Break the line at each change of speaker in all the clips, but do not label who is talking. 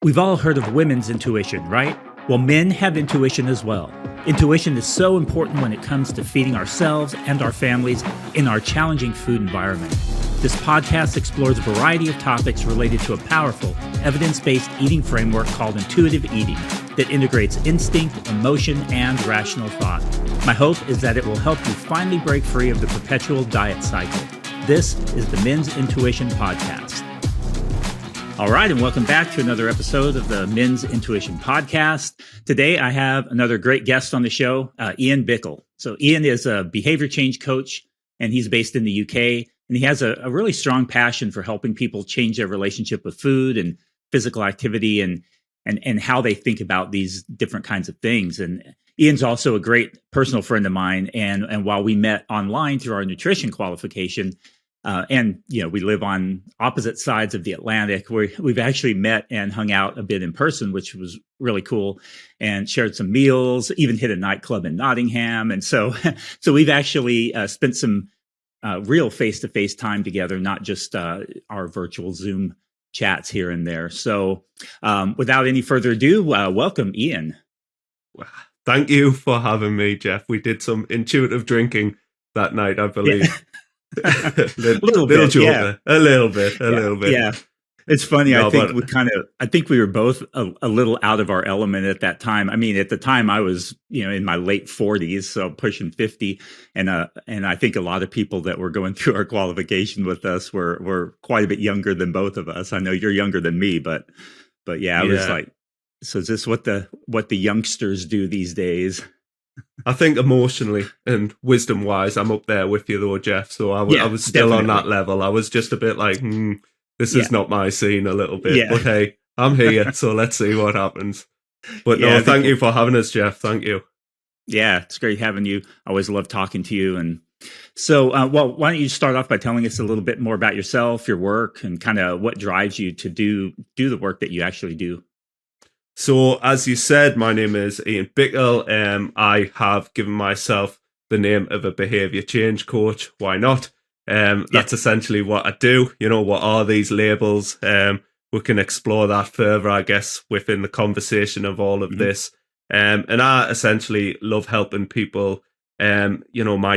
We've all heard of women's intuition, right? Well, men have intuition as well. Intuition is so important when it comes to feeding ourselves and our families in our challenging food environment. This podcast explores a variety of topics related to a powerful, evidence-based eating framework called intuitive eating that integrates instinct, emotion, and rational thought. My hope is that it will help you finally break free of the perpetual diet cycle. This is the Men's Intuition Podcast. All right, and welcome back to another episode of the Men's Intuition Podcast. Today, I have another great guest on the show, Ian Bickle. So Ian is a behavior change coach, and he's based in the UK, and he has a really strong passion for helping people change their relationship with food and physical activity and how they think about these different kinds of things. And Ian's also a great personal friend of mine, and while we met online through our nutrition qualification, and, you know, we live on opposite sides of the Atlantic, where we've actually met and hung out a bit in person, which was really cool, and shared some meals, even hit a nightclub in Nottingham. And so we've actually spent some real face-to-face time together, not just our virtual Zoom chats here and there. So without any further ado, welcome, Ian.
Thank you for having me, Jeff. We did some intuitive drinking that night, I believe.
Yeah.
A little bit. Yeah.
It's funny. No, I think we were both a little out of our element at that time. I mean, at the time I was, in my late 40s, so pushing 50. And I think a lot of people that were going through our qualification with us were quite a bit younger than both of us. I know you're younger than me, but yeah, I was like, so is this what the youngsters do these days?
I think emotionally and wisdom wise, I'm up there with you though, Jeff. So I was still definitely on that level. I was just a bit like, this is not my scene a little bit. Yeah. But hey, I'm here, so let's see what happens. But no, thank you for having us, Jeff. Thank you.
Yeah, it's great having you. I always love talking to you. And so, why don't you start off by telling us a little bit more about yourself, your work, and kind of what drives you to do the work that you actually do?
So, as you said, my name is Ian Bickle. I have given myself the name of a behavior change coach. Why not? That's essentially what I do. What are these labels? We can explore that further, I guess, within the conversation of all of this. And I essentially love helping people. My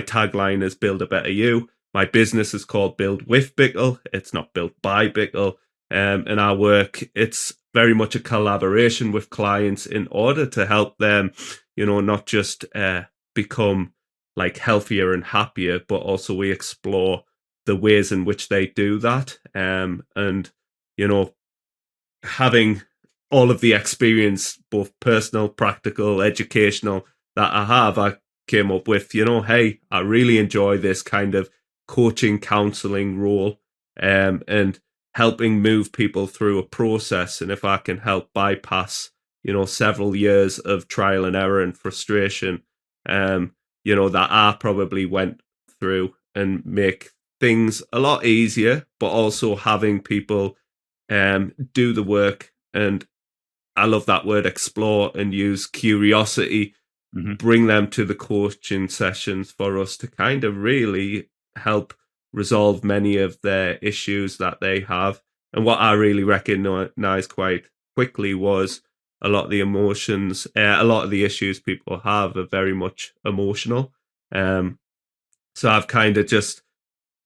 tagline is Build a Better You. My business is called Build with Bickle. It's not built by Bickle. And our work, it's very much a collaboration with clients in order to help them, not just become like healthier and happier, but also we explore the ways in which they do that. And, having all of the experience, both personal, practical, educational, that I came up with, hey, I really enjoy this kind of coaching, counseling role, and helping move people through a process. And if I can help bypass, several years of trial and error and frustration, that I probably went through, and make things a lot easier, but also having people do the work. And I love that word, explore, and use curiosity, bring them to the coaching sessions for us to kind of really help resolve many of their issues that they have. And what I really recognized quite quickly was a lot of the emotions, a lot of the issues people have are very much emotional. So I've kind of just,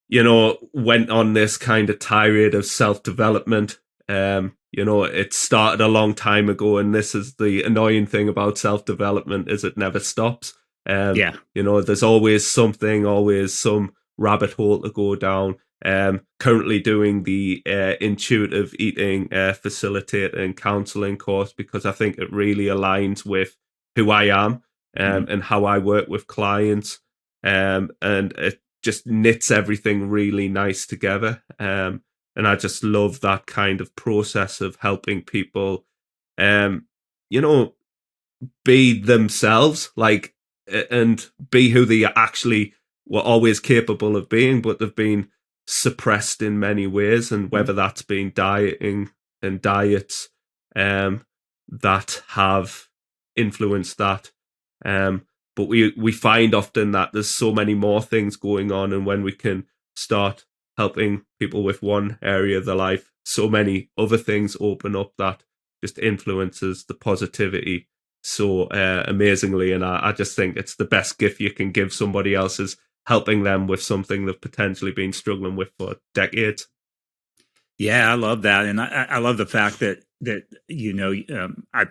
went on this kind of tirade of self-development. It started a long time ago, and this is the annoying thing about self-development, is it never stops. There's always something, always some rabbit hole to go down. Currently doing the intuitive eating facilitator and counseling course, because I think it really aligns with who I am and how I work with clients, and it just knits everything really nice together. And I just love that kind of process of helping people be themselves, like, and be who they actually were always capable of being, but they've been suppressed in many ways. And whether that's been dieting and diets that have influenced that. But we find often that there's so many more things going on. And when we can start helping people with one area of their life, so many other things open up that just influences the positivity so amazingly. And I just think it's the best gift you can give somebody else is helping them with something they've potentially been struggling with for decades.
Yeah, I love that, and I love the fact that I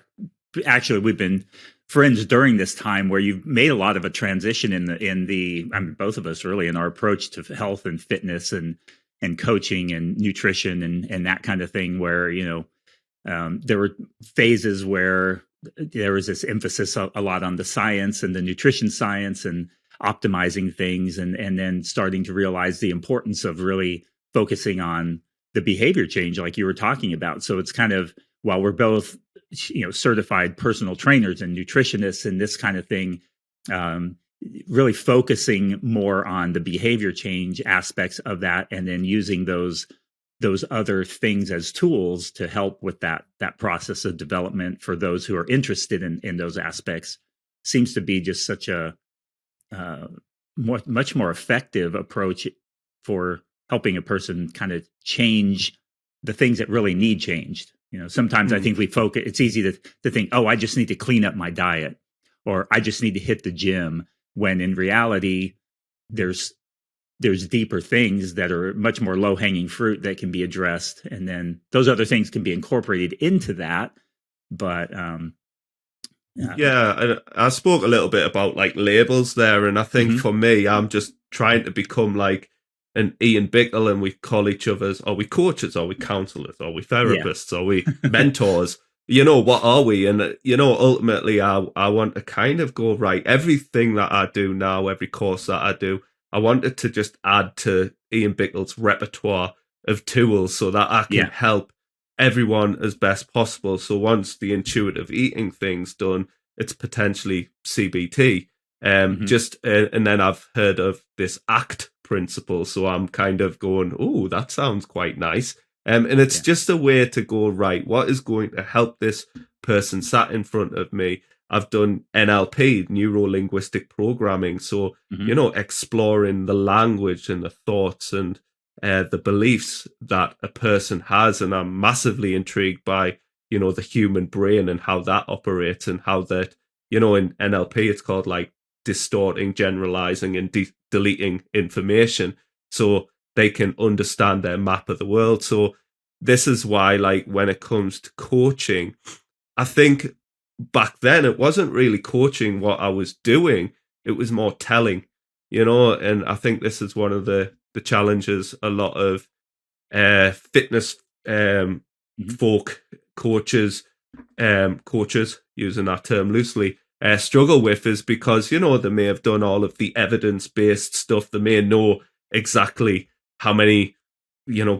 actually we've been friends during this time where you've made a lot of a transition in the I mean, both of us really in our approach to health and fitness and coaching and nutrition and that kind of thing. Where there were phases where there was this emphasis a lot on the science and the nutrition science and optimizing things, and then starting to realize the importance of really focusing on the behavior change like you were talking about. So it's kind of, while we're both certified personal trainers and nutritionists and this kind of thing, um, really focusing more on the behavior change aspects of that, and then using those other things as tools to help with that process of development for those who are interested in those aspects, seems to be just such a much more effective approach for helping a person kind of change the things that really need changed. Sometimes I think we focus, it's easy to think, oh, I just need to clean up my diet, or I just need to hit the gym, when in reality, there's deeper things that are much more low hanging fruit that can be addressed. And then those other things can be incorporated into that. But
Yeah, I spoke a little bit about like labels there, and I think for me, I'm just trying to become like an Ian Bickle, and we call each other's, are we coaches, are we counselors, are we therapists, are we mentors? What are we? And ultimately, I want to kind of go, right, everything that I do now, every course that I do, I wanted to just add to Ian Bickle's repertoire of tools so that I can help everyone as best possible. So once the intuitive eating thing's done, it's potentially CBT. And then I've heard of this ACT principle. So I'm kind of going, oh, that sounds quite nice. And it's just a way to go, right, what is going to help this person sat in front of me? I've done NLP, neuro-linguistic programming. So, exploring the language and the thoughts and the beliefs that a person has. And I'm massively intrigued by, the human brain and how that operates, and how that, in NLP, it's called like distorting, generalizing, and deleting information so they can understand their map of the world. So this is why, like, when it comes to coaching, I think back then it wasn't really coaching what I was doing, it was more telling, and I think this is one of the challenges a lot of fitness folk coaches, using that term loosely, struggle with, is because they may have done all of the evidence-based stuff. They may know exactly how many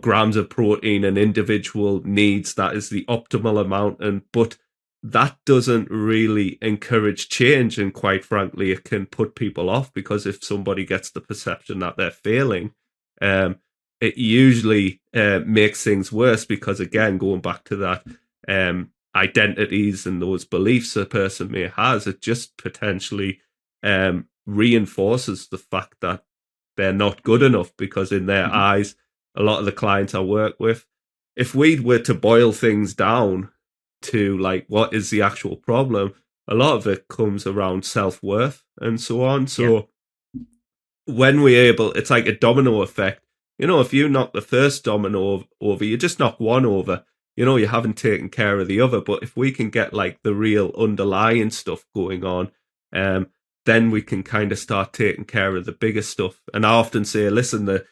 grams of protein an individual needs, that is the optimal amount, but that doesn't really encourage change. And quite frankly, it can put people off, because if somebody gets the perception that they're failing, it usually makes things worse, because again, going back to that identities and those beliefs a person may has, it just potentially reinforces the fact that they're not good enough, because in their eyes, a lot of the clients I work with, if we were to boil things down to like what is the actual problem, a lot of it comes around self-worth and so on. So when we're able, it's like a domino effect. If you knock the first domino over, you just knock one over, you haven't taken care of the other. But if we can get like the real underlying stuff going on, then we can kind of start taking care of the bigger stuff. And I often say, listen, the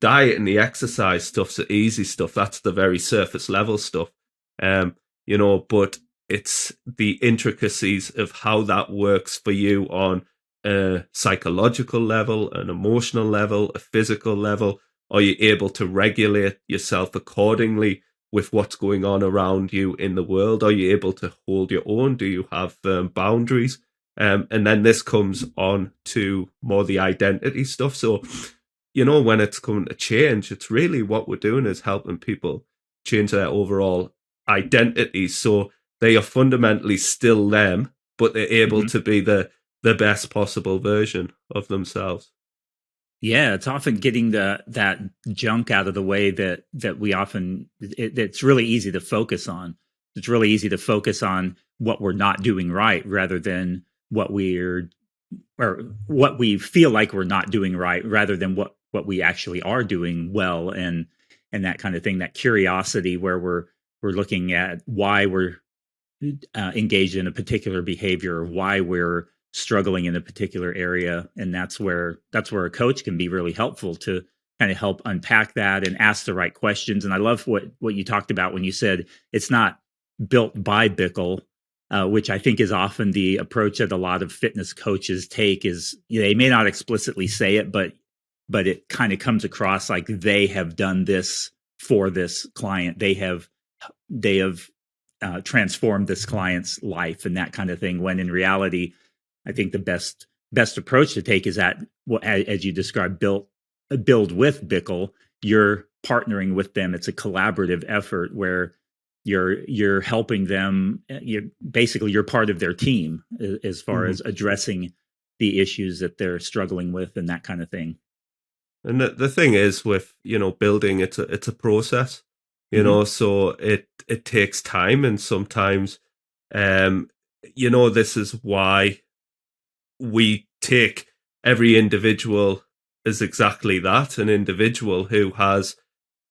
diet and the exercise stuff's the easy stuff. That's the very surface level stuff. But it's the intricacies of how that works for you on a psychological level, an emotional level, a physical level. Are you able to regulate yourself accordingly with what's going on around you in the world? Are you able to hold your own? Do you have boundaries? And then this comes on to more the identity stuff. So, when it's coming to change, it's really what we're doing is helping people change their overall identity. So they are fundamentally still them, but they're able to be the best possible version of themselves.
Yeah, it's often getting that junk out of the way that we often, it's really easy to focus on. it's really easy to focus on what we're not doing right rather than what we're or what we feel like we're not doing right rather than what we actually are doing well, and that kind of thing, that curiosity where we're looking at why we're engaged in a particular behavior, or why we're struggling in a particular area. And that's where a coach can be really helpful to kind of help unpack that and ask the right questions. And I love what you talked about when you said it's not built by Bickle, which I think is often the approach that a lot of fitness coaches take. Is, they may not explicitly say it, but it kind of comes across like they have done this for this client. They have transformed this client's life and that kind of thing. When in reality, I think the best approach to take is that, as you described, build with Bickle. You're partnering with them. It's a collaborative effort where you're helping them. You're part of their team as far as addressing the issues that they're struggling with and that kind of thing.
And the thing is with, building, it's a process, so it takes time. And sometimes, this is why we take every individual as exactly that, an individual who has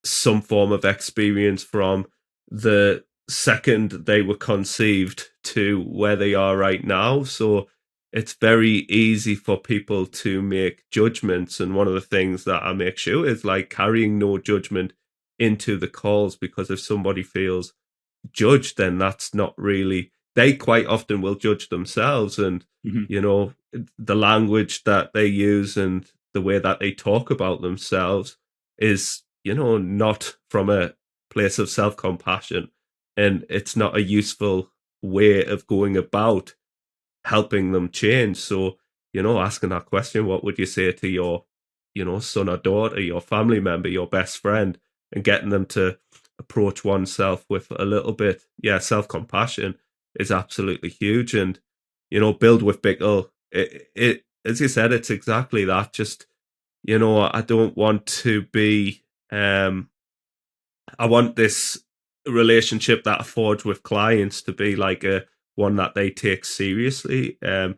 some form of experience from the second they were conceived to where they are right now. So it's very easy for people to make judgments. And one of the things that I make sure is like carrying no judgment into the calls, because if somebody feels judged, then that's not really, they quite often will judge themselves. And, the language that they use and the way that they talk about themselves is, not from a place of self-compassion. And it's not a useful way of going about helping them change. So, asking that question, what would you say to your, son or daughter, your family member, your best friend, and getting them to approach oneself with a little bit, self-compassion is absolutely huge. And, build with Bickle, it as you said, it's exactly that. Just, I don't want to be, I want this relationship that I forge with clients to be like a one that they take seriously. I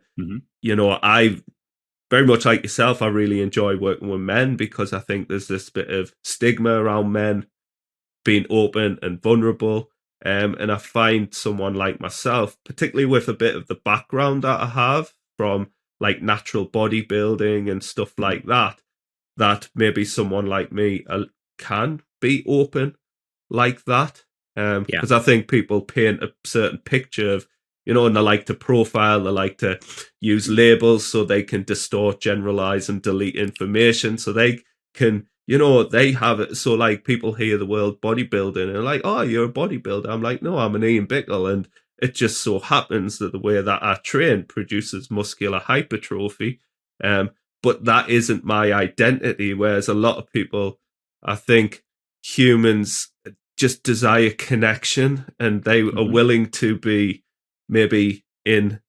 very much like yourself, I really enjoy working with men because I think there's this bit of stigma around men being open and vulnerable. And I find someone like myself, particularly with a bit of the background that I have from like natural bodybuilding and stuff like that, that maybe someone like me can be open like that. Because I think people paint a certain picture of, and they like to profile, they like to use labels so they can distort, generalize, and delete information so they can, they have it. So like people hear the word bodybuilding and they're like, oh, you're a bodybuilder. I'm like, no, I'm an Ian Bickle. And it just so happens that the way that I train produces muscular hypertrophy. But that isn't my identity. Whereas a lot of people, I think humans just desire connection, and they are willing to be maybe in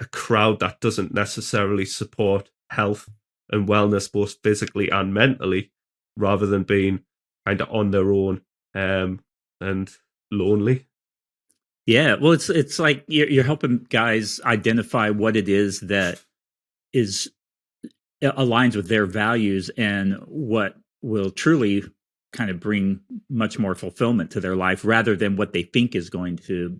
a crowd that doesn't necessarily support health and wellness, both physically and mentally, rather than being kind of on their own and lonely.
Yeah, well, it's like you're helping guys identify what it is that is aligns with their values and what will truly kind of bring much more fulfillment to their life rather than what they think is going to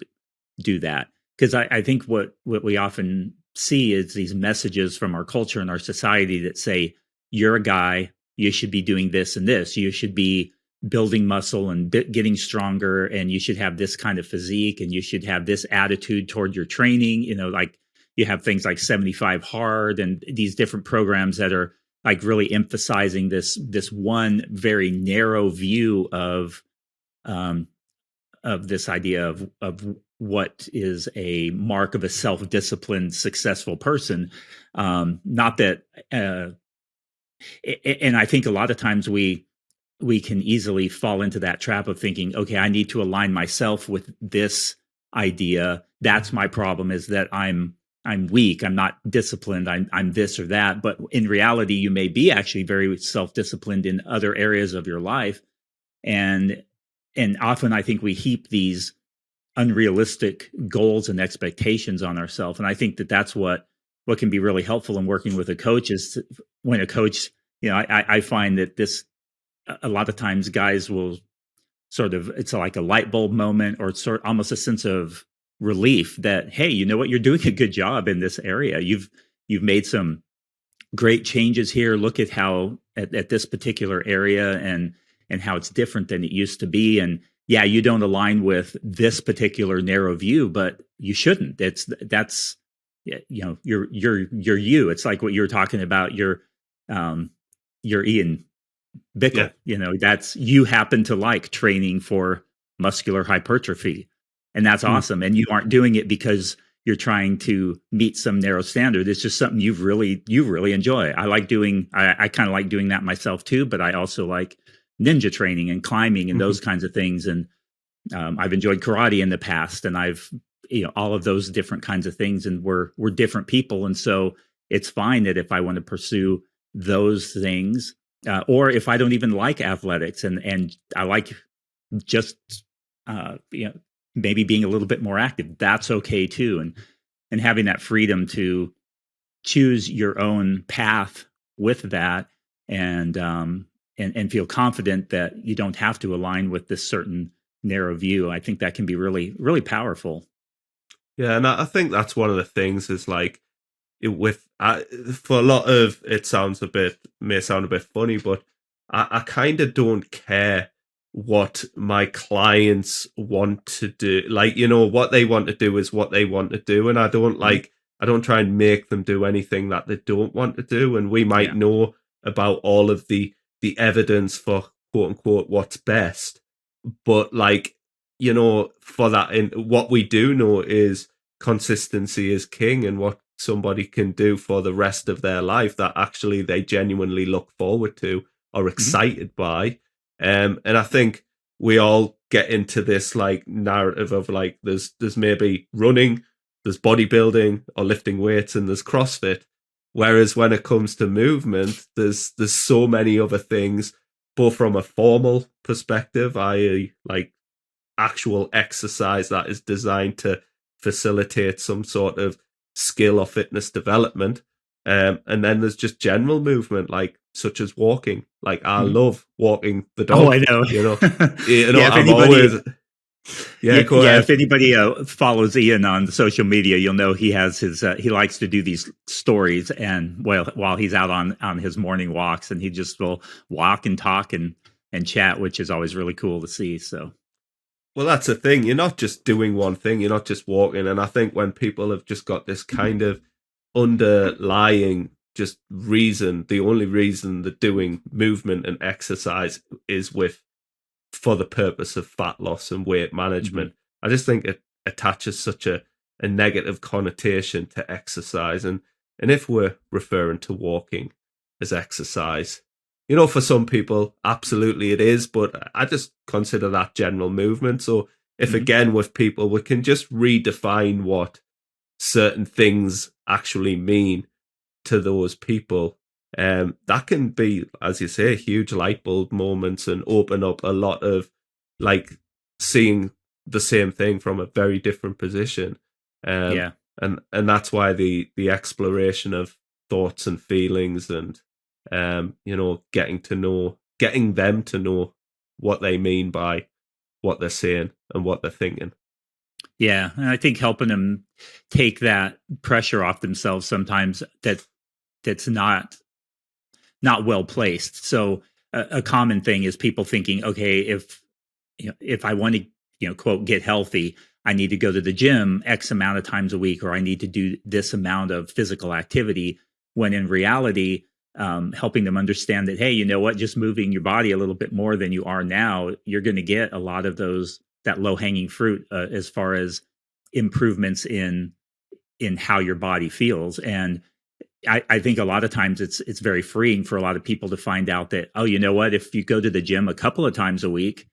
do that. Because I think what we often see is these messages from our culture and our society that say, you're a guy, you should be doing this and this, you should be building muscle and getting stronger, and you should have this kind of physique, and you should have this attitude toward your training. Like you have things like 75 Hard and these different programs that are like really emphasizing this one very narrow view of this idea of what is a mark of a self-disciplined, successful person. Not that, and I think a lot of times we can easily fall into that trap of thinking, okay, I need to align myself with this idea. That's my problem, is that I'm weak. I'm not disciplined. I'm this or that. But in reality, you may be actually very self-disciplined in other areas of your life. And often I think we heap these unrealistic goals and expectations on ourselves. And I think that that's what can be really helpful in working with a coach is when a coach, I find that this a lot of times guys will sort of, it's like a light bulb moment, or it's sort almost a sense of relief that, hey, you know what, you're doing a good job in this area. You've made some great changes here. Look at how at this particular area and how it's different than it used to be. And yeah, you don't align with this particular narrow view, but you shouldn't. That's you're you. It's like what you were talking about. You're Ian Bickle.
Yeah.
That's, you happen to like training for muscular hypertrophy, and that's awesome. And you aren't doing it because you're trying to meet some narrow standard. It's just something you really enjoy. I kind of like doing that myself too, but I also like ninja training and climbing and those kinds of things. And I've enjoyed karate in the past, and I've, all of those different kinds of things. And we're different people. And so it's fine that if I want to pursue those things, or if I don't even like athletics and I like just, maybe being a little bit more active, that's okay too. And having that freedom to choose your own path with that, and feel confident that you don't have to align with this certain narrow view. I think that can be really, really powerful.
Yeah, and I think that's one of the things is like for a lot of it may sound a bit funny, but I kind of don't care what my clients want to do. Like, what they want to do is what they want to do, and I don't try and make them do anything that they don't want to do. And we might know about all of the evidence for quote unquote what's best, but for that, in what we do know is consistency is king, and what somebody can do for the rest of their life that actually they genuinely look forward to or excited by. And I think we all get into this like narrative of like there's maybe running, there's bodybuilding or lifting weights, and there's CrossFit. Whereas when it comes to movement, there's so many other things, both from a formal perspective, i.e. like actual exercise that is designed to facilitate some sort of skill or fitness development. And then there's just general movement, like such as walking. Like I love walking the dog.
Oh, I know.
I'm always. Go ahead.
If anybody follows Ian on social media, you'll know he has his. He likes to do these stories, and while he's out on his morning walks, and he just will walk and talk and chat, which is always really cool to see. So.
Well, that's the thing. You're not just doing one thing. You're not just walking. And I think when people have just got this kind of underlying just reason, the only reason they're doing movement and exercise is for the purpose of fat loss and weight management. I just think it attaches such a negative connotation to exercise. And if we're referring to walking as exercise, for some people, absolutely it is, but I just consider that general movement. So if again with people, we can just redefine what certain things actually mean to those people, that can be, as you say, huge light bulb moments and open up a lot of like seeing the same thing from a very different position. And that's why the exploration of thoughts and feelings and getting them to know what they mean by what they're saying and what they're thinking.
Yeah, and I think helping them take that pressure off themselves sometimes that's not well placed. So a common thing is people thinking, okay, if I want to quote get healthy, I need to go to the gym X amount of times a week, or I need to do this amount of physical activity. When in reality, helping them understand that, hey, you know what, just moving your body a little bit more than you are now, you're going to get a lot of that low hanging fruit as far as improvements in how your body feels. And I think a lot of times it's very freeing for a lot of people to find out that, oh, you know what, if you go to the gym a couple of times a week,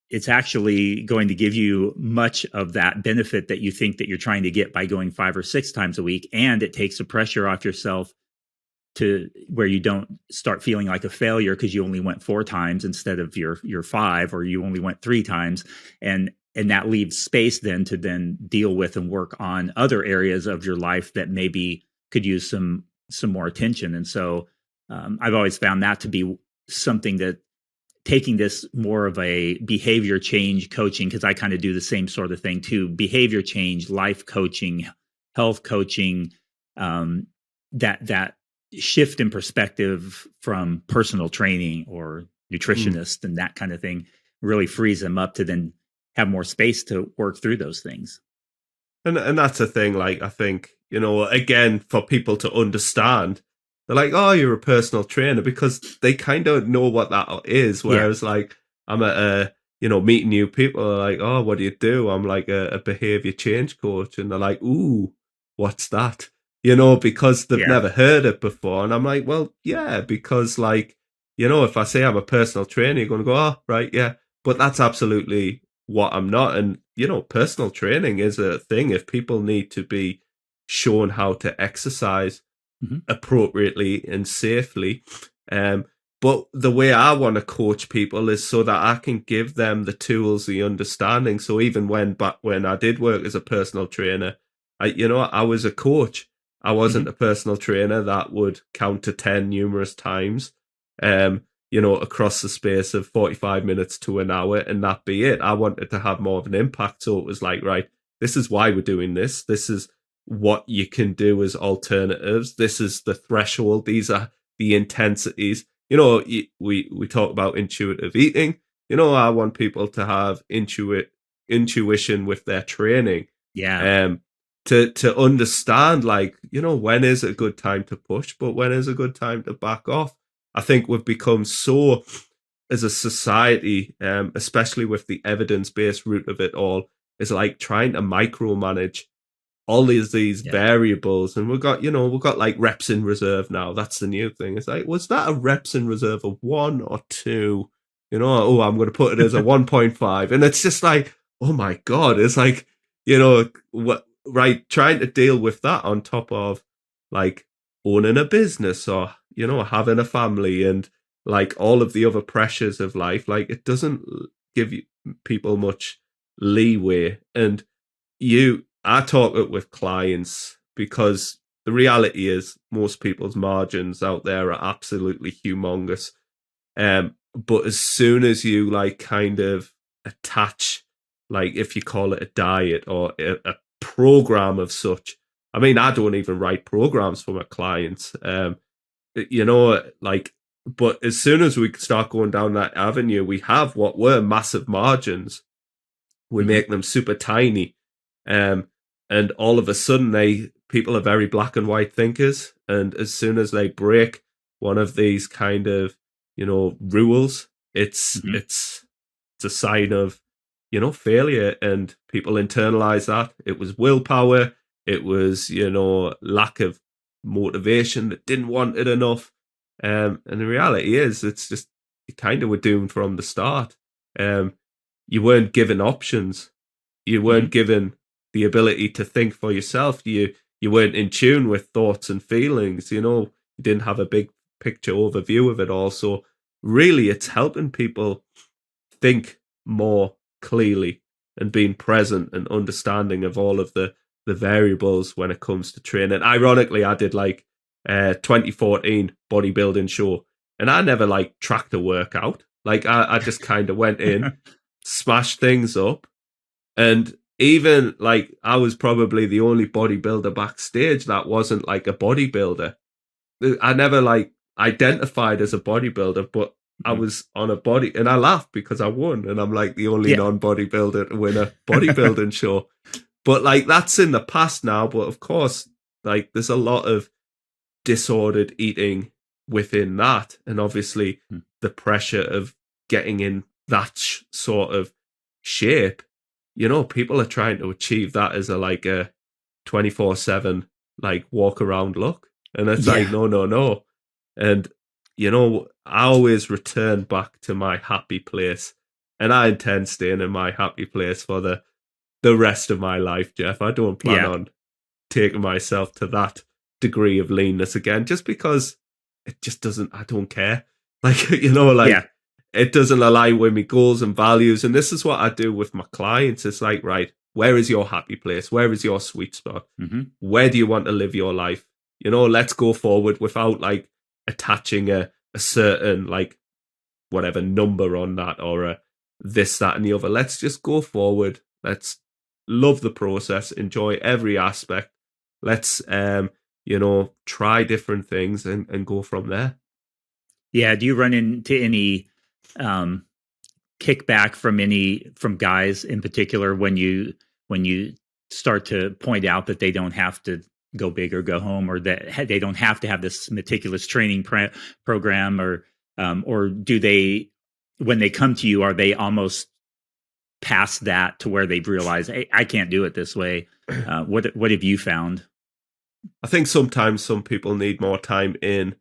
it's actually going to give you much of that benefit that you think that you're trying to get by going 5 or 6 times a week. And it takes the pressure off yourself to where you don't start feeling like a failure because you only went 4 times instead of your 5, or you only went 3 times. And and that leaves space then to then deal with and work on other areas of your life that maybe could use some more attention. And so I've always found that to be something that taking this more of a behavior change coaching, because I kind of do the same sort of thing too, behavior change, life coaching, health coaching, that shift in perspective from personal training or nutritionist and that kind of thing really frees them up to then have more space to work through those things.
And that's a thing, like, I think, again, for people to understand, they're like, oh, you're a personal trainer, because they kind of know what that is. Whereas, like, I'm at meeting new people, are like, oh, what do you do? I'm like a behavior change coach. And they're like, ooh, what's that? Because they've never heard it before. And I'm like, well, yeah, because, like, if I say I'm a personal trainer, you're going to go, oh, right, yeah. But that's absolutely what I'm not. And, personal training is a thing. If people need to be shown how to exercise appropriately and safely. But the way I want to coach people is so that I can give them the tools, the understanding. So even back when I did work as a personal trainer, I was a coach. I wasn't a personal trainer that would count to 10 numerous times, across the space of 45 minutes to an hour, and that be it. I wanted to have more of an impact. So it was like, right, this is why we're doing this. This is what you can do as alternatives. This is the threshold. These are the intensities. We talk about intuitive eating. I want people to have intuition with their training.
Yeah.
To understand, like, when is a good time to push, but when is a good time to back off. I think we've become so, as a society, especially with the evidence-based root of it all, is like trying to micromanage all these variables. And we've got like reps in reserve now. That's the new thing. It's like, was that a reps in reserve of 1 or 2? I'm going to put it as a 1.5. And it's just like, oh my God. It's like, trying to deal with that on top of like owning a business or, having a family and like all of the other pressures of life. Like, it doesn't give people much leeway. And I talk it with clients, because the reality is most people's margins out there are absolutely humongous. But as soon as you like kind of attach, like, if you call it a diet or a program of such, I mean, I don't even write programs for my clients, but as soon as we start going down that avenue, we have what were massive margins. We make them super tiny. And all of a sudden people are very black and white thinkers. And as soon as they break one of these kind of, rules, it's a sign of, failure. And people internalize that. It was willpower. It was, lack of motivation, that didn't want it enough. And the reality is, it's just, you kind of were doomed from the start. You weren't given options. You weren't given the ability to think for yourself. You weren't in tune with thoughts and feelings. You didn't have a big picture overview of it all. So really, it's helping people think more clearly and being present and understanding of all of the variables when it comes to training. Ironically, I did like 2014 bodybuilding show, and I never like tracked a workout. Like, I just kind of went in, smashed things up. And even like, I was probably the only bodybuilder backstage that wasn't like a bodybuilder. I never like identified as a bodybuilder, but I was on a body, and I laughed because I won, and I'm like the only non-bodybuilder to win a bodybuilding show. But like, that's in the past now. But of course, like, there's a lot of disordered eating within that, and obviously the pressure of getting in that sort of shape. People are trying to achieve that as a 24/7 like walk around look, and it's like, no. And I always return back to my happy place, and I intend staying in my happy place for the rest of my life, Jeff. I don't plan on taking myself to that degree of leanness again, just because it just doesn't, I don't care. Like, it doesn't align with my goals and values. And this is what I do with my clients. It's like, right, where is your happy place? Where is your sweet spot?
Mm-hmm.
Where do you want to live your life? You know, let's go forward without like attaching a certain like whatever number on that or a this, that, and the other. Let's just go forward. Let's love the process, enjoy every aspect. Let's try different things and go from there.
Yeah. Do you run into any kickback from guys in particular when you start to point out that they don't have to go big or go home, or that they don't have to have this meticulous training program, or do they, when they come to you, are they almost past that to where they've realized, hey, I can't do it this way? What have you found?
I think sometimes some people need more time in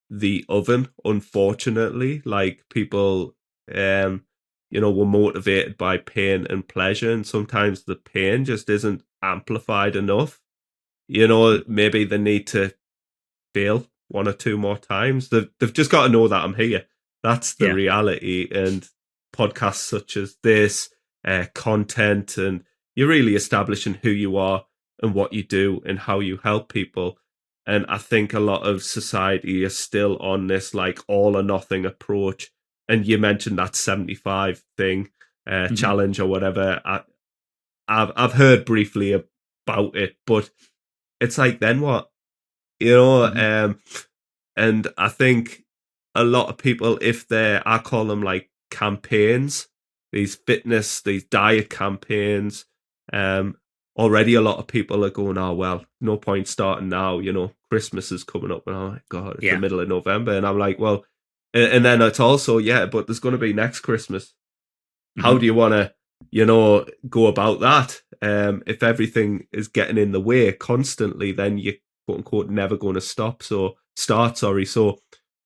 the oven, unfortunately. Like people were motivated by pain and pleasure, and sometimes the pain just isn't amplified enough. Maybe they need to fail one or two more times. They've just got to know that I'm here. That's the reality. And podcasts such as this, content, and you're really establishing who you are and what you do and how you help people. And I think a lot of society is still on this like all or nothing approach. And you mentioned that 75 thing, challenge or whatever. I've heard briefly about it, but it's like, then what? And I think a lot of people, I call them like campaigns, these fitness, these diet campaigns, already a lot of people are going, oh, well, no point starting now, Christmas is coming up, and I'm like, God, it's the middle of November. And I'm like, well, and then it's also, but there's going to be next Christmas. Mm-hmm. How do you want to, go about that? If everything is getting in the way constantly, then you're quote unquote never going to start. So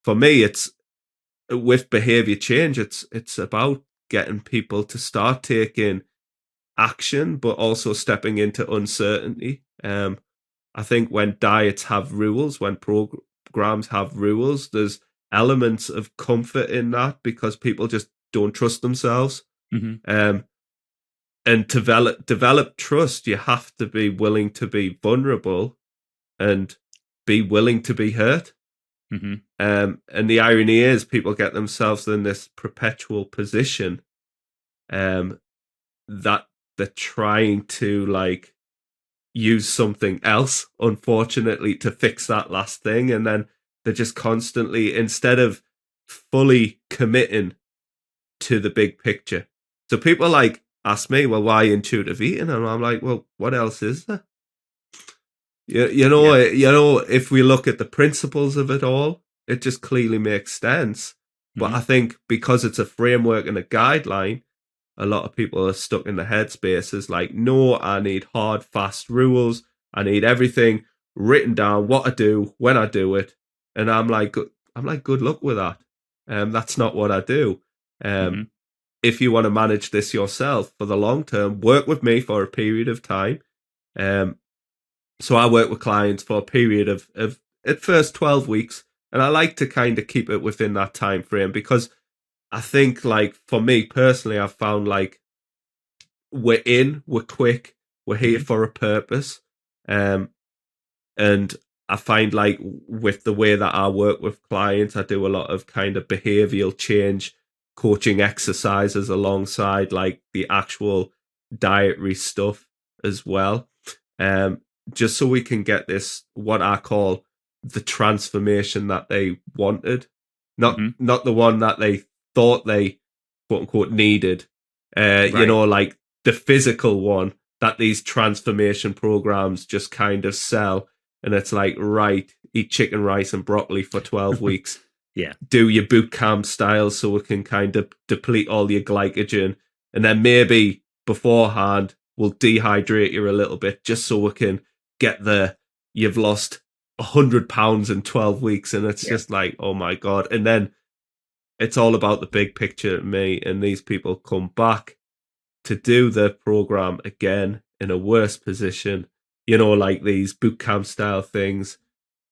for me, it's with behavior change, it's about getting people to start taking action, but also stepping into uncertainty. I think when diets have rules, when programs have rules, there's elements of comfort in that because people just don't trust themselves. Mm-hmm. And develop trust, you have to be willing to be vulnerable and be willing to be hurt. Mm-hmm. And the irony is people get themselves in this perpetual position that they're trying to like use something else, unfortunately, to fix that last thing. And then they're just constantly, instead of fully committing to the big picture. So people like ask me, well, why intuitive eating? And I'm like, well, what else is there? If we look at the principles of it all, it just clearly makes sense. But I think because it's a framework and a guideline, a lot of people are stuck in the headspace is like, no, I need hard, fast rules. I need everything written down, what I do, when I do it. And I'm like, good luck with that. That's not what I do. If you want to manage this yourself for the long term, work with me for a period of time. So I work with clients for a period of at first 12 weeks. And I like to kind of keep it within that time frame because I think, like, for me personally, I've found like we're quick, we're here for a purpose. And I find like with the way that I work with clients, I do a lot of kind of behavioral change coaching exercises alongside like the actual dietary stuff as well. Just so we can get this, what I call the transformation that they wanted, not the one that they thought they quote unquote needed. Right. Like the physical one that these transformation programs just kind of sell. And it's like, right, eat chicken, rice and broccoli for 12 weeks.
Yeah.
Do your boot camp style so it can kind of deplete all your glycogen. And then maybe beforehand, we'll dehydrate you a little bit just so we can get you've lost 100 pounds in 12 weeks. And it's just like, oh my God. And then it's all about the big picture to me. And these people come back to do the program again in a worse position, like these boot camp style things.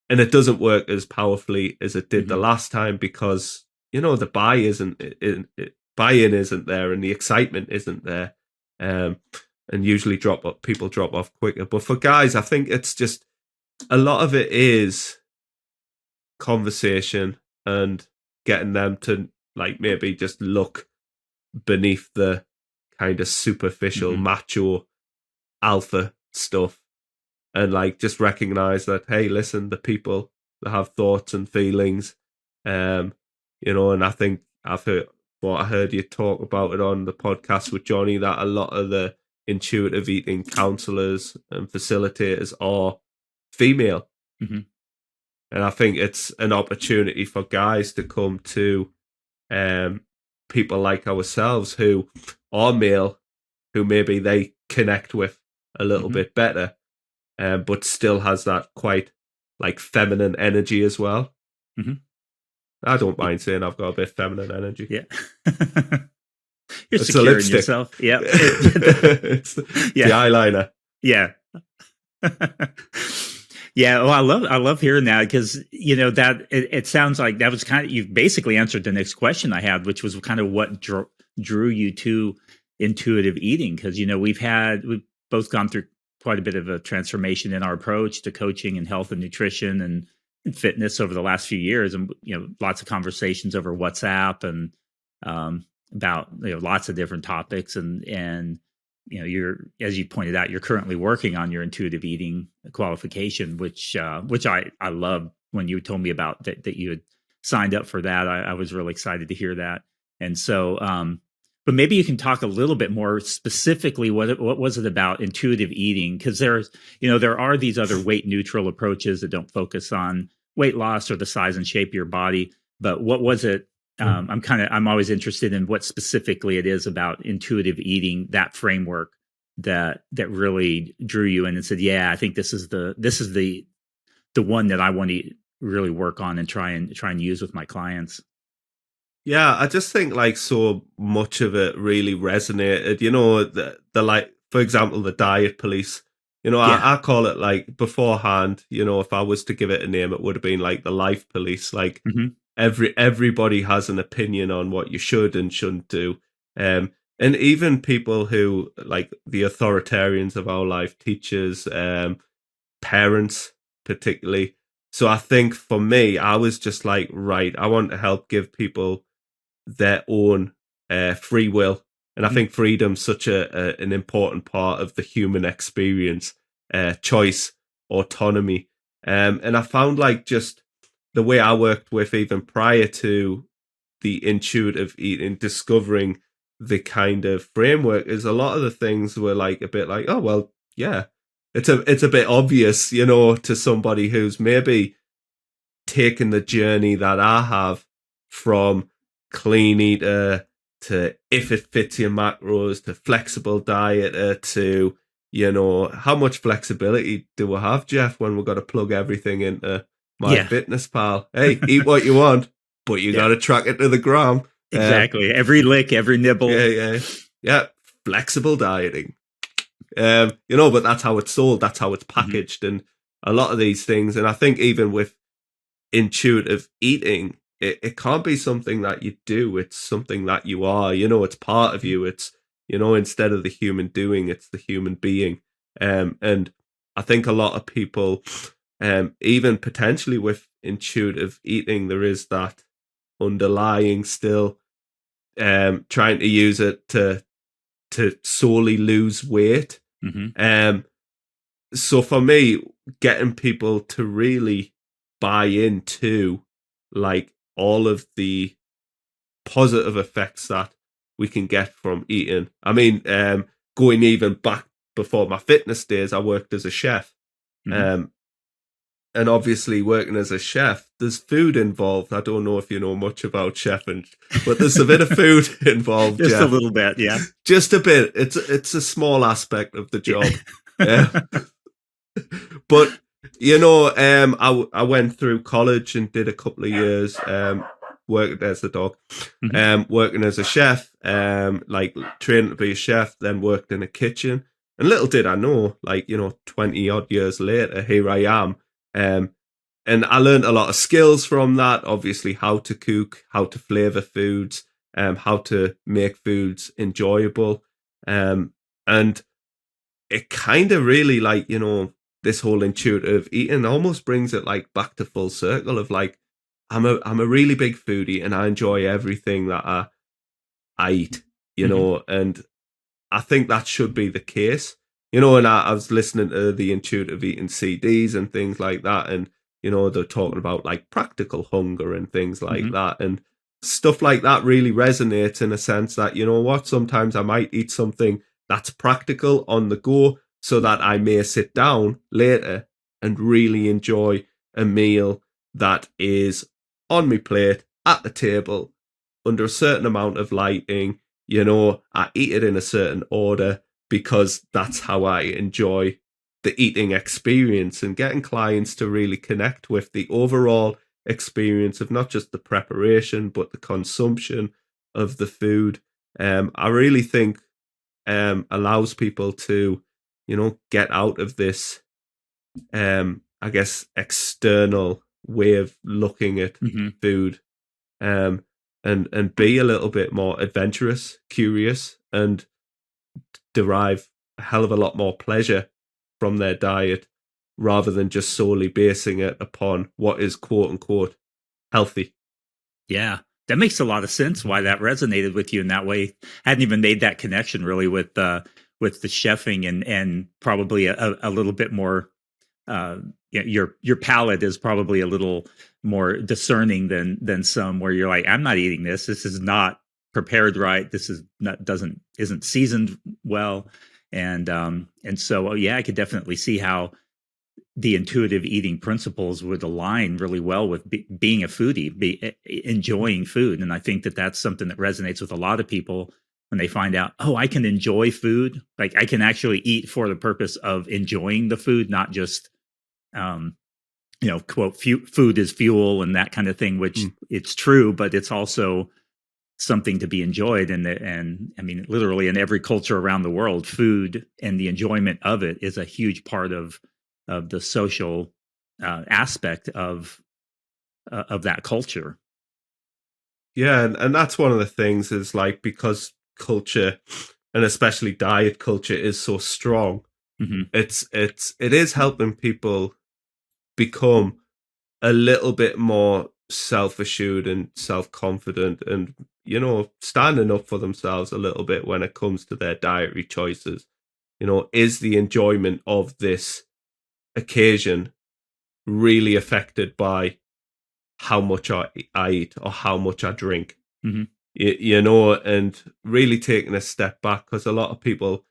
And it doesn't work as powerfully as it did the last time because the buy-in isn't there, and the excitement isn't there, and usually people drop off quicker. But for guys, I think it's just a lot of it is conversation and getting them to like maybe just look beneath the kind of superficial macho alpha stuff, and like just recognize that, hey, listen, the people that have thoughts and feelings, and I think I heard you talk about it on the podcast with Johnny, that a lot of the intuitive eating counselors and facilitators are female. And I think it's an opportunity for guys to come to people like ourselves who are male, who maybe they connect with a little bit better, but still has that quite like feminine energy as well. I don't mind saying I've got a bit of feminine energy.
Yeah. You're secure in yourself. Yeah.
It's the eyeliner.
Yeah. Yeah, well, I love hearing that, because that it sounds like that was kind of, you've basically answered the next question I had, which was kind of what drew you to intuitive eating, because we've both gone through quite a bit of a transformation in our approach to coaching and health and nutrition and fitness over the last few years, and lots of conversations over WhatsApp and about lots of different topics, and you're, as you pointed out, you're currently working on your intuitive eating qualification, which I love. When you told me about that you had signed up for that, I was really excited to hear that. And so, but maybe you can talk a little bit more specifically, what was it about intuitive eating? Because there are these other weight neutral approaches that don't focus on weight loss or the size and shape of your body. But what was it? I'm always interested in what specifically it is about intuitive eating, that framework that really drew you in and said, yeah, I think this is the one that I want to really work on and try and use with my clients.
Yeah, I just think like so much of it really resonated. The like, for example, the diet police. I call it, like, beforehand, if I was to give it a name, it would have been like the life police. Like, everybody has an opinion on what you should and shouldn't do. And even people who, like, the authoritarians of our life, teachers, parents, particularly. So I think for me, I was just like, right, I want to help give people their own free will. And I think freedom's such an important part of the human experience, choice, autonomy. And I found, like, just the way I worked with, even prior to the intuitive eating, discovering the kind of framework, is a lot of the things were like a bit like, oh, well, yeah, it's a bit obvious, to somebody who's maybe taken the journey that I have from clean eater to if it fits your macros to flexible dieter to, how much flexibility do we have, Jeff, when we've got to plug everything into MyFitnessPal? Hey, eat what you want, but you got to track it to the gram.
Exactly. Every lick, every nibble.
Yeah. Flexible dieting. But that's how it's sold. That's how it's packaged. And a lot of these things, and I think even with intuitive eating, it can't be something that you do. It's something that you are. It's part of you. It's, instead of the human doing, it's the human being. And I think a lot of people, even potentially with intuitive eating, there is that underlying still trying to use it to solely lose weight. So for me, getting people to really buy into, like, all of the positive effects that we can get from eating. I mean, going even back before my fitness days, I worked as a chef. And obviously working as a chef, there's food involved. I don't know if you know much about chefing, but there's a bit of food involved.
Just a little bit, yeah.
Just a bit. It's a small aspect of the job. But, I went through college and did a couple of years working as a dog, working as a chef, like training to be a chef, then worked in a kitchen. And little did I know, like, 20 odd years later, here I am, and I learned a lot of skills from that. Obviously, how to cook, how to flavor foods, how to make foods enjoyable, and it kind of really, like, you know, this whole intuitive eating almost brings it like back to full circle of like, I'm a really big foodie and I enjoy everything that I eat, you
Mm-hmm.
know, and I think that should be the case, you know. And I was listening to the intuitive eating CDs and things like that, and you know, they're talking about like practical hunger and things like
Mm-hmm.
that, and stuff like that really resonates in a sense that, you know what, sometimes I might eat something that's practical on the go so that I may sit down later and really enjoy a meal that is on my plate at the table under a certain amount of lighting. You know, I eat it in a certain order because that's how I enjoy the eating experience, and getting clients to really connect with the overall experience of not just the preparation but the consumption of the food. I really think allows people to, you know, get out of this I guess external way of looking at
Mm-hmm.
food, um, and be a little bit more adventurous, curious, and derive a hell of a lot more pleasure from their diet rather than just solely basing it upon what is quote unquote healthy.
Yeah, that makes a lot of sense why that resonated with you in that way. Hadn't even made that connection really with the chefing, and probably a little bit more. Your palate is probably a little more discerning than some, where you're like, I'm not eating this. This is not prepared right. This is not doesn't isn't seasoned well, and so yeah, I could definitely see how the intuitive eating principles would align really well with being a foodie, enjoying food. And I think that that's something that resonates with a lot of people when they find out, oh, I can enjoy food. Like I can actually eat for the purpose of enjoying the food, not just, um, quote, food is fuel and that kind of thing, which it's true, but it's also something to be enjoyed. And I mean, literally in every culture around the world, food and the enjoyment of it is a huge part of the social aspect of that culture.
Yeah, and that's one of the things is like, because culture, and especially diet culture, is so strong,
Mm-hmm.
it is helping people become a little bit more self-assured and self-confident, and you know, standing up for themselves a little bit when it comes to their dietary choices. You know, is the enjoyment of this occasion really affected by how much I eat or how much I drink?
Mm-hmm.
You know, and really taking a step back, because a lot of people,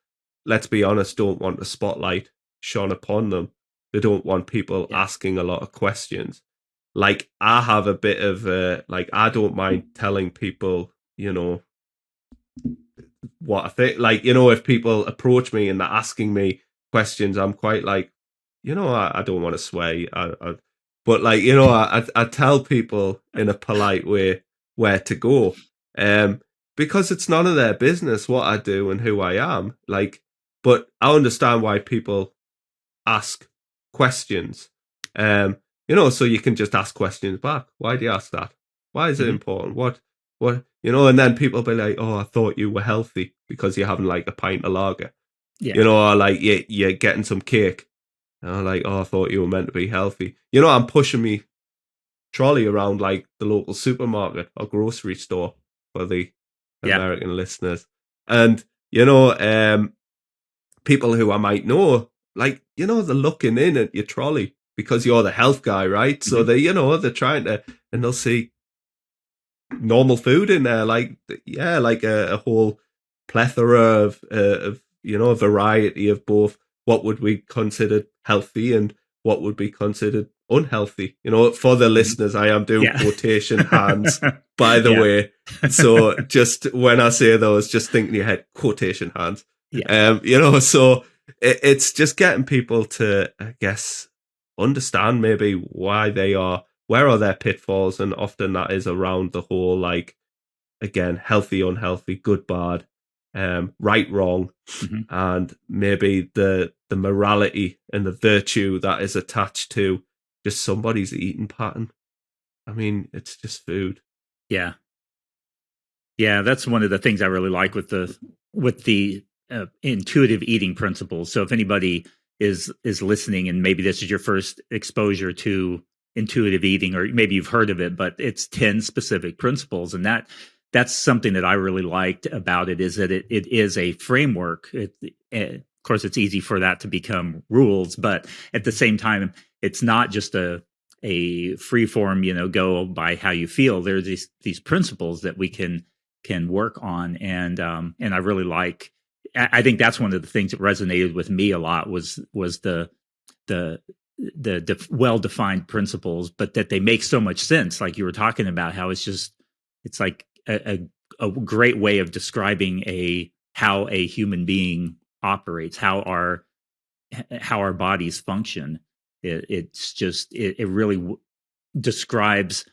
let's be honest, don't want the spotlight shone upon them. They don't want people
Yeah.
asking a lot of questions. Like, I have a bit of like, I don't mind telling people, you know, what I think. Like, you know, if people approach me and they're asking me questions, I'm quite like, you know, I don't want to sway. But like, you know, I tell people in a polite way where to go, um, because it's none of their business what I do and who I am. Like, but I understand why people ask questions. You know, so you can just ask questions back. Why do you ask that? Why is it
Mm-hmm.
important? What, you know, and then people be like, oh, I thought you were healthy because you're having like a pint of lager,
Yeah.
you know, or like you're getting some cake. And I'm like, oh, I thought you were meant to be healthy. You know, I'm pushing me trolley around like the local supermarket or grocery store for the
Yeah.
American listeners. And, you know, people who I might know, like, you know, they're looking in at your trolley because you're the health guy, right? So
Mm-hmm.
they, you know, they're trying to, and they'll see normal food in there, like, yeah, like a whole plethora of, you know, a variety of both what would we consider healthy and what would be considered unhealthy. You know, for the
Mm-hmm.
listeners, I am doing
Yeah.
quotation hands, by the
Yeah.
way. So just when I say those, just think in your head, quotation hands.
Yeah.
You know, so it's just getting people to, I guess, understand maybe why they are, where are their pitfalls, and often that is around the whole, like, again, healthy, unhealthy, good, bad, right, wrong,
Mm-hmm.
and maybe the morality and the virtue that is attached to just somebody's eating pattern. I mean, it's just food.
Yeah. Yeah, that's one of the things I really like with the intuitive eating principles. So if anybody is listening, and maybe this is your first exposure to intuitive eating, or maybe you've heard of it, but it's 10 specific principles, and that's something that I really liked about it, is that it is a framework. Of course, it's easy for that to become rules, but at the same time, it's not just a free form, go by how you feel. There's these principles that we can work on, and I really like. I think that's one of the things that resonated with me a lot was the well defined principles, but that they make so much sense. Like you were talking about, how it's like a great way of describing how a human being operates, how our bodies function. It really describes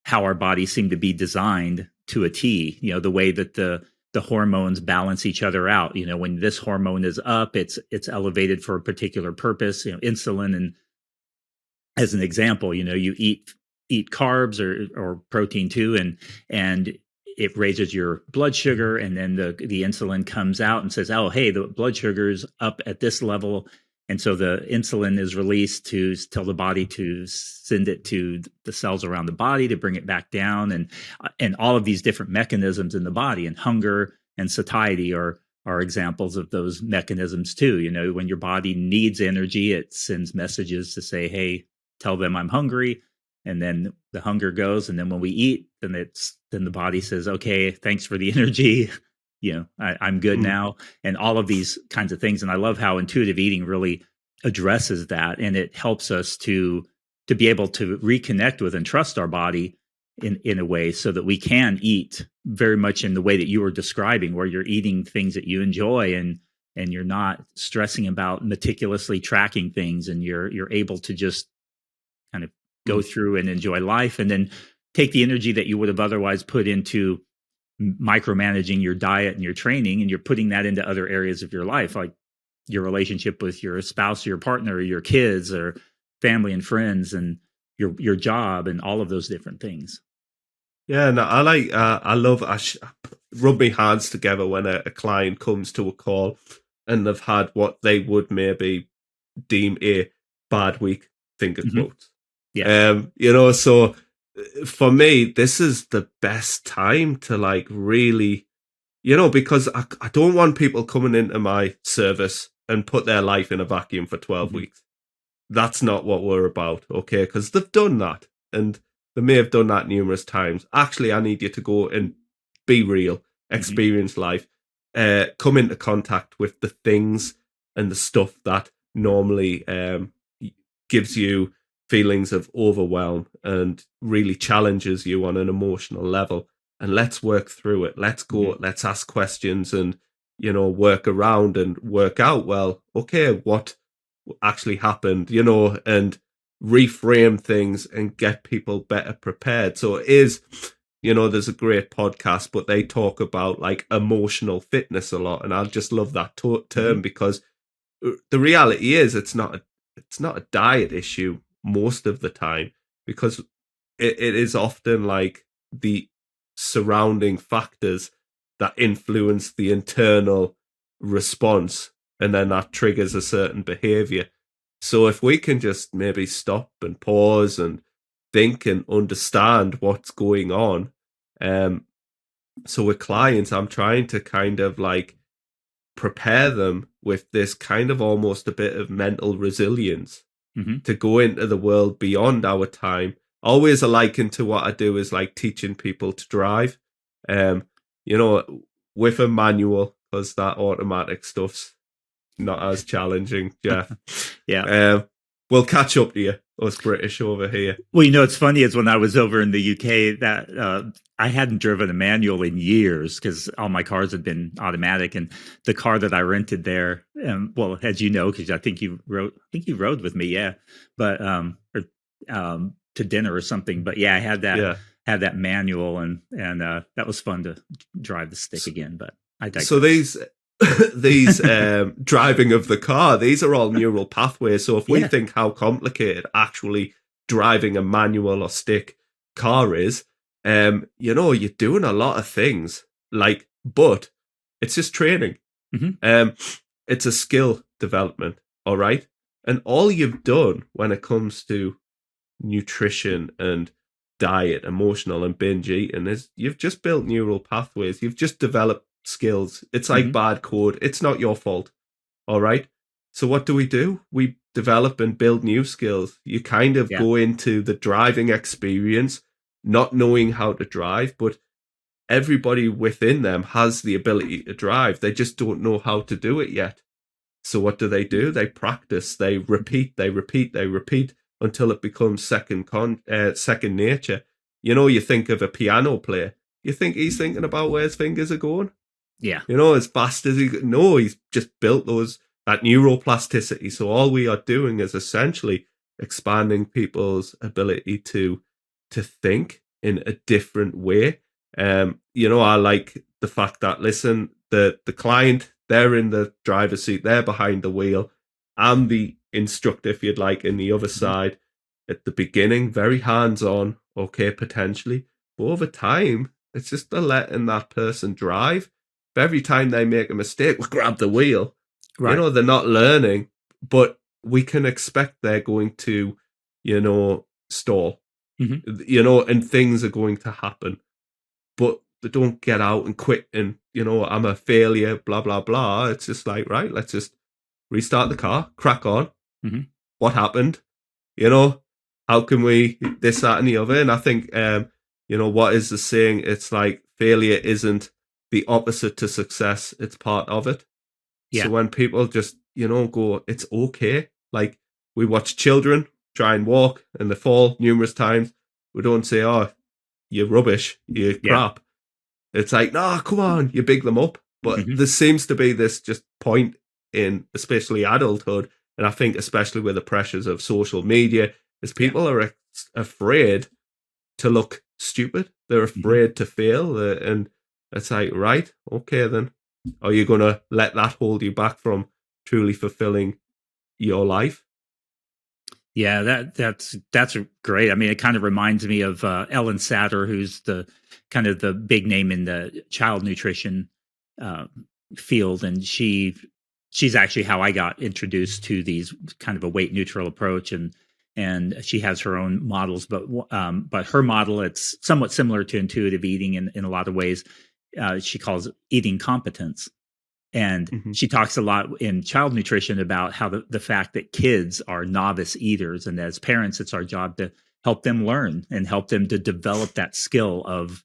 how our bodies seem to be designed to a T. The way that the hormones balance each other out. When this hormone is up, it's elevated for a particular purpose. Insulin, and as an example, you eat carbs or protein too, and it raises your blood sugar, and then the insulin comes out and says, "Oh, hey, the blood sugar's up at this level." And so the insulin is released to tell the body to send it to the cells around the body to bring it back down, and all of these different mechanisms in the body, and hunger and satiety are examples of those mechanisms too. When your body needs energy, it sends messages to say, "Hey, tell them I'm hungry," and then the hunger goes, and then when we eat, then the body says, "Okay, thanks for the energy." I'm good now, and all of these kinds of things. And I love how intuitive eating really addresses that, and it helps us to be able to reconnect with and trust our body in a way, so that we can eat very much in the way that you were describing, where you're eating things that you enjoy, and you're not stressing about meticulously tracking things, and you're able to just kind of go through and enjoy life, and then take the energy that you would have otherwise put into micromanaging your diet and your training, and you're putting that into other areas of your life, like your relationship with your spouse or your partner or your kids or family and friends, and your job, and all of those different things.
Yeah, no, I love, rub my hands together when a client comes to a call and they've had what they would maybe deem a bad week, finger quotes.
Yeah.
So for me, this is the best time to like really, because I don't want people coming into my service and put their life in a vacuum for 12 weeks. That's not what we're about, okay? Because they've done that, and they may have done that numerous times. Actually, I need you to go and be real, experience life, come into contact with the things and the stuff that normally gives you feelings of overwhelm and really challenges you on an emotional level. And let's work through it. Let's go, let's ask questions and, work around and work out, well, okay, what actually happened, and reframe things and get people better prepared. So it is, there's a great podcast, but they talk about like emotional fitness a lot. And I just love that term because the reality is it's not a diet issue most of the time, because it is often like the surrounding factors that influence the internal response, and then that triggers a certain behavior. So if we can just maybe stop and pause and think and understand what's going on. So with clients, I'm trying to kind of like prepare them with this kind of almost a bit of mental resilience to go into the world beyond our time. Always a liken to what I do is like teaching people to drive, with a manual, because that automatic stuff's not as challenging, Jeff.
Yeah.
We'll catch up to you, us British over here.
Well, it's funny is when I was over in the UK, that I hadn't driven a manual in years, because all my cars had been automatic, and the car that I rented there, well, as you know, because I think you rode with me, yeah, but to dinner or something. But yeah, I had that manual, and that was fun to drive the stick again. But I digress.
So these driving of the car, these are all neural pathways. So if we think how complicated actually driving a manual or stick car is, you're doing a lot of things, but it's just training. It's a skill development, all right? And all you've done when it comes to nutrition and diet, emotional and binge eating, is you've just built neural pathways. You've just developed skills. It's like bad code. It's not your fault. All right. So what do? We develop and build new skills. You kind of go into the driving experience not knowing how to drive, but everybody within them has the ability to drive. They just don't know how to do it yet. So what do? They practice, they repeat until it becomes second nature. You think of a piano player. You think he's thinking about where his fingers are going?
Yeah.
As fast as he's just built that neuroplasticity. So all we are doing is essentially expanding people's ability to think in a different way. I like the fact that, listen, the client, they're in the driver's seat, they're behind the wheel. I'm the instructor, if you'd like, in the other side. At the beginning, very hands-on, okay, potentially. But over time, it's just letting that person drive. If every time they make a mistake, we grab the wheel. Right. They're not learning, but we can expect they're going to, stall. And things are going to happen. But they don't get out and quit and, I'm a failure, blah, blah, blah. It's just like, right, let's just restart the car, crack on. What happened? How can we this, that, and the other? And I think, what is the saying? It's like failure isn't the opposite to success. It's part of it. Yeah. So when people just, go, it's okay. Like, we watch children try and walk and they fall numerous times. We don't say, oh, you're rubbish, you're crap. It's like, no, come on, you big them up. But there seems to be this just point in especially adulthood, and I think especially with the pressures of social media, is people are afraid to look stupid. They're afraid to fail. And it's like, right, okay then. Are you going to let that hold you back from truly fulfilling your life?
Yeah, that's great. I mean, it kind of reminds me of Ellen Satter, who's the kind of the big name in the child nutrition field, and she's actually how I got introduced to these kind of a weight neutral approach, and she has her own models, but her model, it's somewhat similar to intuitive eating in a lot of ways. She calls it eating competence. And she talks a lot in child nutrition about how the fact that kids are novice eaters, and as parents, it's our job to help them learn and help them to develop that skill of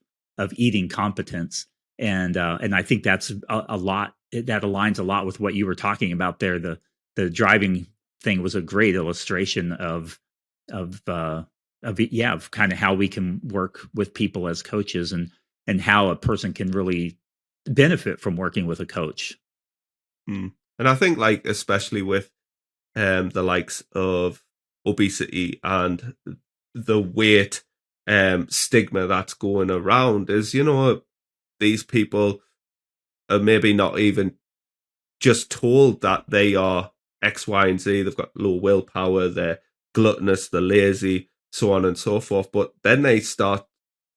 eating competence. And I think that's a lot that aligns a lot with what you were talking about there. The driving thing was a great illustration of kind of how we can work with people as coaches, and how a person can really benefit from working with a coach.
And I think, like, especially with the likes of obesity and the weight stigma that's going around, is, these people are maybe not even just told that they are X, Y, and Z. They've got low willpower, they're gluttonous, they're lazy, so on and so forth. But then they start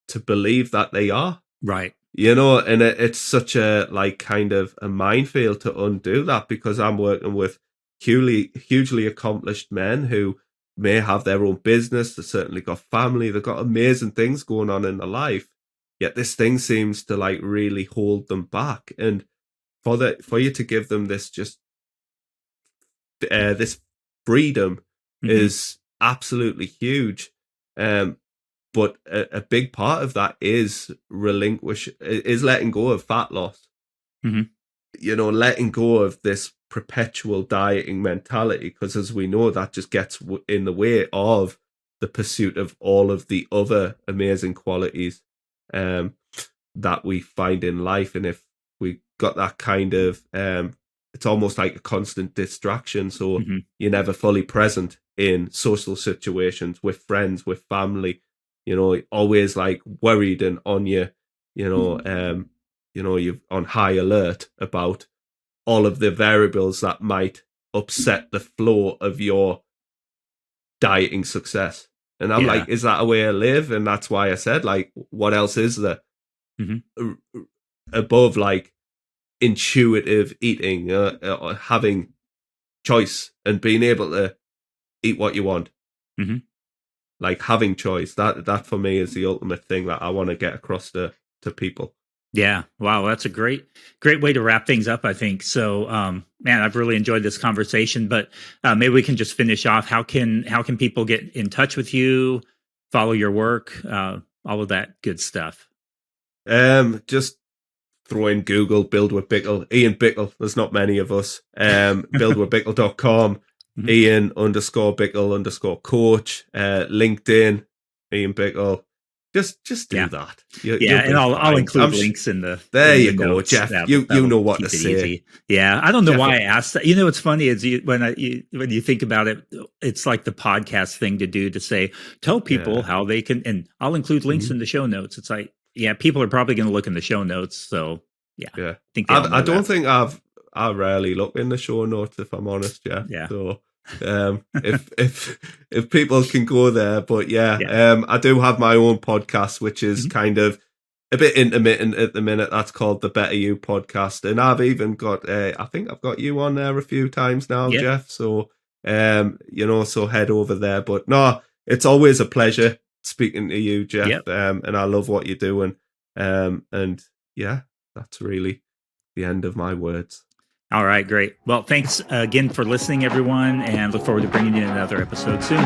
to believe that they are.
Right.
And it's such a, like, kind of a minefield to undo that, because I'm working with hugely accomplished men who may have their own business. They've certainly got family. They've got amazing things going on in their life. Yet this thing seems to, like, really hold them back. And for you to give them this just this freedom is absolutely huge. But a big part of that is letting go of fat loss. Letting go of this perpetual dieting mentality, because, as we know, that just gets in the way of the pursuit of all of the other amazing qualities that we find in life. And if we got that kind of, it's almost like a constant distraction. So you're never fully present in social situations, with friends, with family. Always, like, worried and on your, you're on high alert about all of the variables that might upset the flow of your dieting success. And I'm like, is that a way I live? And that's why I said, like, what else is there above like intuitive eating, having choice and being able to eat what you want? Like having choice, that for me is the ultimate thing that I want to get across to people.
Yeah. Wow. That's a great way to wrap things up, I think. So, man, I've really enjoyed this conversation, but maybe we can just finish off. How can people get in touch with you, follow your work, all of that good stuff?
Just throw in Google, Build with Bickle, Ian Bickle. There's not many of us. Buildwithbickle.com, Ian_Bickle_coach, LinkedIn, Ian Bickle. Just do that.
And I'll include links in the.
There
in
you
the
go,
notes.
Jeff. You know what to say.
Easy. Yeah, I don't know why I asked that. You know, what's funny is when you think about it, it's like the podcast thing to do, to say, tell people how they can, and I'll include links in the show notes. It's like, people are probably going to look in the show notes. So I think
I don't think I rarely look in the show notes, if I'm honest, Jeff.
Yeah.
So if people can go there, but I do have my own podcast, which is kind of a bit intermittent at the minute. That's called the Better You podcast, and I've even got I think I've got you on there a few times now, Jeff. So so head over there. But no, it's always a pleasure speaking to you, Jeff. And I love what you're doing. And that's really the end of my words.
All right, great. Well, thanks again for listening, everyone, and look forward to bringing you another episode soon.